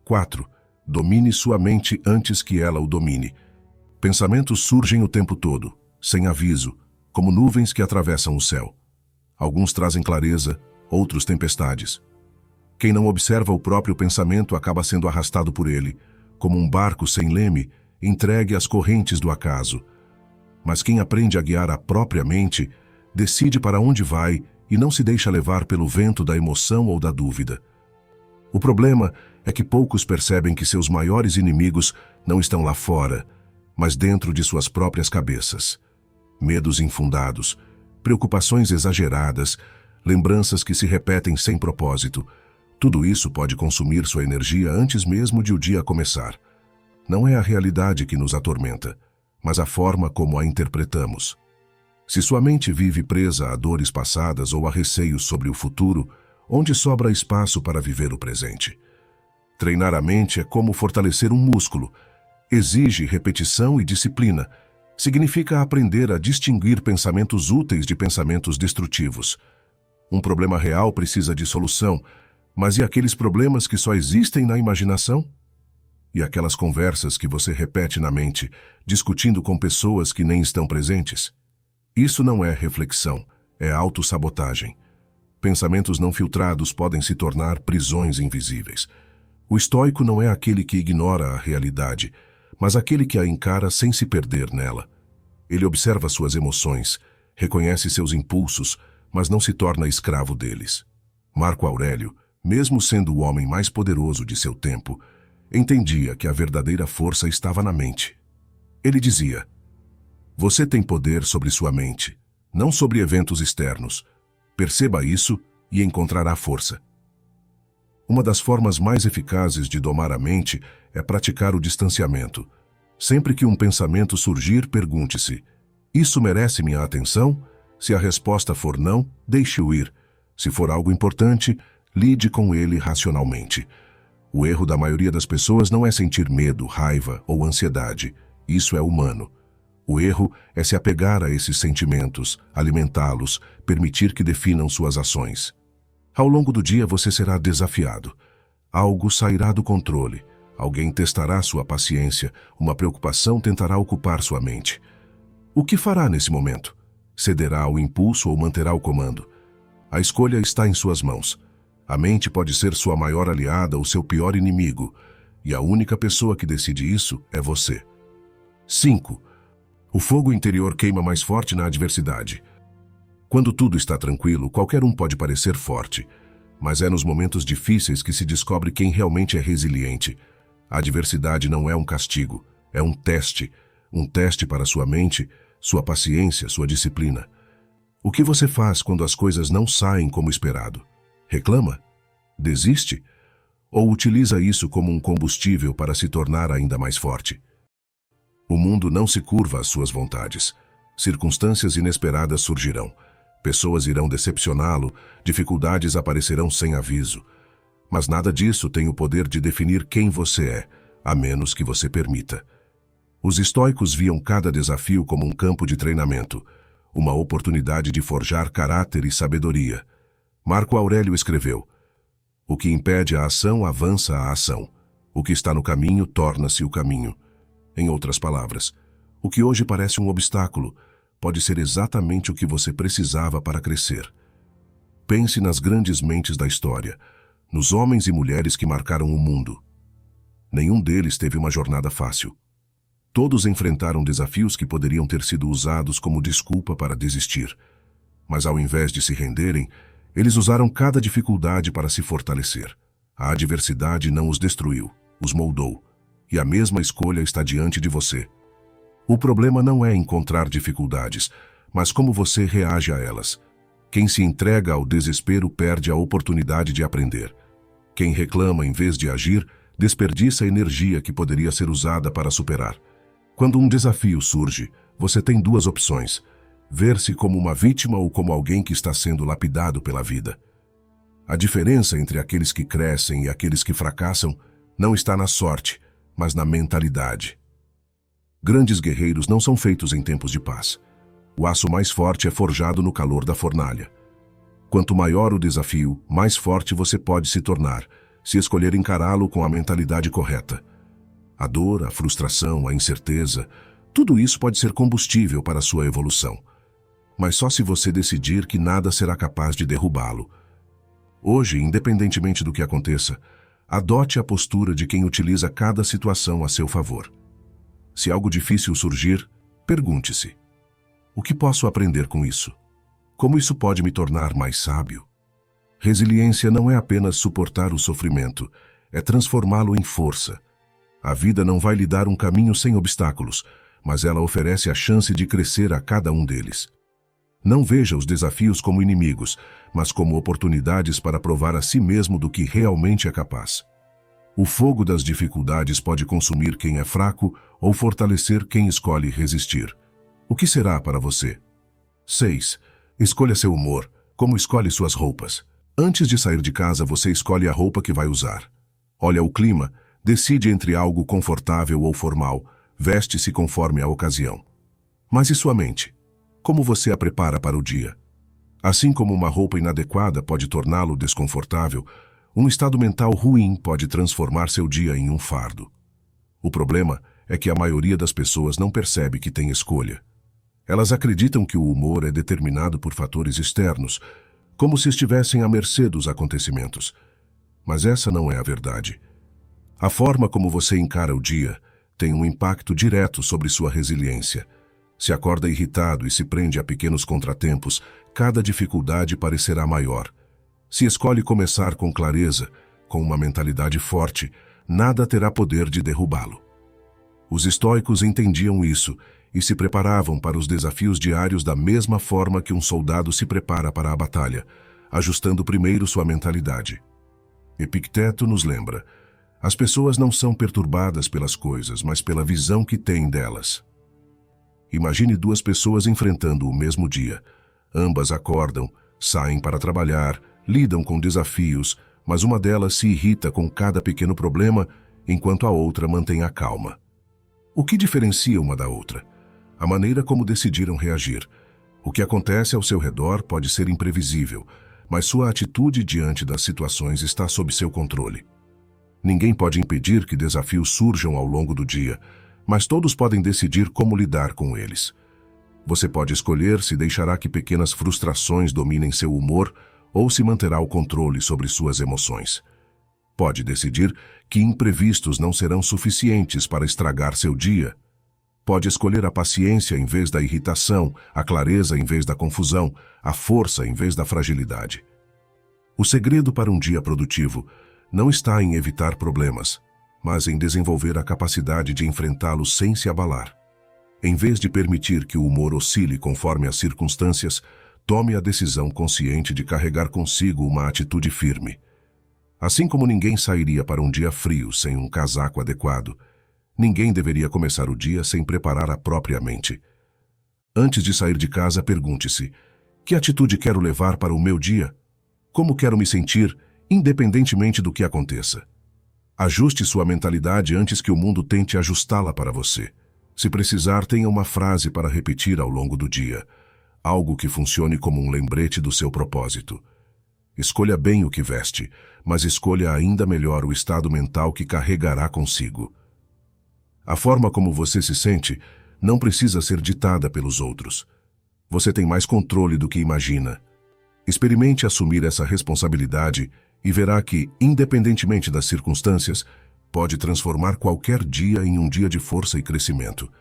4. Domine sua mente antes que ela o domine. Pensamentos surgem o tempo todo, sem aviso, como nuvens que atravessam o céu. Alguns trazem clareza, outros tempestades. Quem não observa o próprio pensamento acaba sendo arrastado por ele, como um barco sem leme, entregue às correntes do acaso. Mas quem aprende a guiar a própria mente, decide para onde vai e não se deixa levar pelo vento da emoção ou da dúvida. O problema é que poucos percebem que seus maiores inimigos não estão lá fora, mas dentro de suas próprias cabeças. Medos infundados, preocupações exageradas, lembranças que se repetem sem propósito. Tudo isso pode consumir sua energia antes mesmo de o dia começar. Não é a realidade que nos atormenta, mas a forma como a interpretamos. Se sua mente vive presa a dores passadas ou a receios sobre o futuro, onde sobra espaço para viver o presente? Treinar a mente é como fortalecer um músculo. Exige repetição e disciplina. Significa aprender a distinguir pensamentos úteis de pensamentos destrutivos. Um problema real precisa de solução, mas e aqueles problemas que só existem na imaginação? E aquelas conversas que você repete na mente, discutindo com pessoas que nem estão presentes? Isso não é reflexão, é autossabotagem. Pensamentos não filtrados podem se tornar prisões invisíveis. O estoico não é aquele que ignora a realidade, mas aquele que a encara sem se perder nela. Ele observa suas emoções, reconhece seus impulsos, mas não se torna escravo deles. Marco Aurélio, mesmo sendo o homem mais poderoso de seu tempo, entendia que a verdadeira força estava na mente. Ele dizia: "Você tem poder sobre sua mente, não sobre eventos externos. Perceba isso e encontrará força." Uma das formas mais eficazes de domar a mente é praticar o distanciamento. Sempre que um pensamento surgir, pergunte-se: "Isso merece minha atenção?" Se a resposta for não, deixe-o ir. Se for algo importante, lide com ele racionalmente. O erro da maioria das pessoas não é sentir medo, raiva ou ansiedade. Isso é humano. O erro é se apegar a esses sentimentos, alimentá-los, permitir que definam suas ações. Ao longo do dia você será desafiado. Algo sairá do controle. Alguém testará sua paciência, uma preocupação tentará ocupar sua mente. O que fará nesse momento? Cederá ao impulso ou manterá o comando? A escolha está em suas mãos. A mente pode ser sua maior aliada ou seu pior inimigo, e a única pessoa que decide isso é você. 5. O fogo interior queima mais forte na adversidade. Quando tudo está tranquilo, qualquer um pode parecer forte, mas é nos momentos difíceis que se descobre quem realmente é resiliente. A adversidade não é um castigo, é um teste para sua mente, sua paciência, sua disciplina. O que você faz quando as coisas não saem como esperado? Reclama? Desiste? Ou utiliza isso como um combustível para se tornar ainda mais forte? O mundo não se curva às suas vontades. Circunstâncias inesperadas surgirão. Pessoas irão decepcioná-lo, dificuldades aparecerão sem aviso. Mas nada disso tem o poder de definir quem você é, a menos que você permita. Os estoicos viam cada desafio como um campo de treinamento, uma oportunidade de forjar caráter e sabedoria. Marco Aurélio escreveu: "O que impede a ação avança a ação. O que está no caminho torna-se o caminho." Em outras palavras, o que hoje parece um obstáculo pode ser exatamente o que você precisava para crescer. Pense nas grandes mentes da história, nos homens e mulheres que marcaram o mundo. Nenhum deles teve uma jornada fácil. Todos enfrentaram desafios que poderiam ter sido usados como desculpa para desistir. Mas ao invés de se renderem, eles usaram cada dificuldade para se fortalecer. A adversidade não os destruiu, os moldou. E a mesma escolha está diante de você. O problema não é encontrar dificuldades, mas como você reage a elas. Quem se entrega ao desespero perde a oportunidade de aprender. Quem reclama em vez de agir, desperdiça energia que poderia ser usada para superar. Quando um desafio surge, você tem duas opções: ver-se como uma vítima ou como alguém que está sendo lapidado pela vida. A diferença entre aqueles que crescem e aqueles que fracassam não está na sorte, mas na mentalidade. Grandes guerreiros não são feitos em tempos de paz. O aço mais forte é forjado no calor da fornalha. Quanto maior o desafio, mais forte você pode se tornar, se escolher encará-lo com a mentalidade correta. A dor, a frustração, a incerteza, tudo isso pode ser combustível para a sua evolução. Mas só se você decidir que nada será capaz de derrubá-lo. Hoje, independentemente do que aconteça, adote a postura de quem utiliza cada situação a seu favor. Se algo difícil surgir, pergunte-se: o que posso aprender com isso? Como isso pode me tornar mais sábio? Resiliência não é apenas suportar o sofrimento, é transformá-lo em força. A vida não vai lhe dar um caminho sem obstáculos, mas ela oferece a chance de crescer a cada um deles. Não veja os desafios como inimigos, mas como oportunidades para provar a si mesmo do que realmente é capaz. O fogo das dificuldades pode consumir quem é fraco ou fortalecer quem escolhe resistir. O que será para você? 6. Escolha seu humor. Como escolhe suas roupas? Antes de sair de casa, você escolhe a roupa que vai usar. Olha o clima, decide entre algo confortável ou formal, veste-se conforme a ocasião. Mas e sua mente? Como você a prepara para o dia? Assim como uma roupa inadequada pode torná-lo desconfortável, um estado mental ruim pode transformar seu dia em um fardo. O problema é que a maioria das pessoas não percebe que tem escolha. Elas acreditam que o humor é determinado por fatores externos, como se estivessem à mercê dos acontecimentos. Mas essa não é a verdade. A forma como você encara o dia tem um impacto direto sobre sua resiliência. Se acorda irritado e se prende a pequenos contratempos, cada dificuldade parecerá maior. Se escolhe começar com clareza, com uma mentalidade forte, nada terá poder de derrubá-lo. Os estoicos entendiam isso e se preparavam para os desafios diários da mesma forma que um soldado se prepara para a batalha, ajustando primeiro sua mentalidade. Epicteto nos lembra: as pessoas não são perturbadas pelas coisas, mas pela visão que têm delas. Imagine duas pessoas enfrentando o mesmo dia. Ambas acordam, saem para trabalhar, lidam com desafios, mas uma delas se irrita com cada pequeno problema, enquanto a outra mantém a calma. O que diferencia uma da outra? A maneira como decidiram reagir. O que acontece ao seu redor pode ser imprevisível, mas sua atitude diante das situações está sob seu controle. Ninguém pode impedir que desafios surjam ao longo do dia, mas todos podem decidir como lidar com eles. Você pode escolher se deixará que pequenas frustrações dominem seu humor ou se manterá o controle sobre suas emoções. Pode decidir que imprevistos não serão suficientes para estragar seu dia. Pode escolher a paciência em vez da irritação, a clareza em vez da confusão, a força em vez da fragilidade. O segredo para um dia produtivo não está em evitar problemas, mas em desenvolver a capacidade de enfrentá-los sem se abalar. Em vez de permitir que o humor oscile conforme as circunstâncias, tome a decisão consciente de carregar consigo uma atitude firme. Assim como ninguém sairia para um dia frio sem um casaco adequado, ninguém deveria começar o dia sem preparar a própria mente. Antes de sair de casa, pergunte-se: que atitude quero levar para o meu dia? Como quero me sentir, independentemente do que aconteça? Ajuste sua mentalidade antes que o mundo tente ajustá-la para você. Se precisar, tenha uma frase para repetir ao longo do dia, algo que funcione como um lembrete do seu propósito. Escolha bem o que veste, mas escolha ainda melhor o estado mental que carregará consigo. A forma como você se sente não precisa ser ditada pelos outros. Você tem mais controle do que imagina. Experimente assumir essa responsabilidade e verá que, independentemente das circunstâncias, pode transformar qualquer dia em um dia de força e crescimento.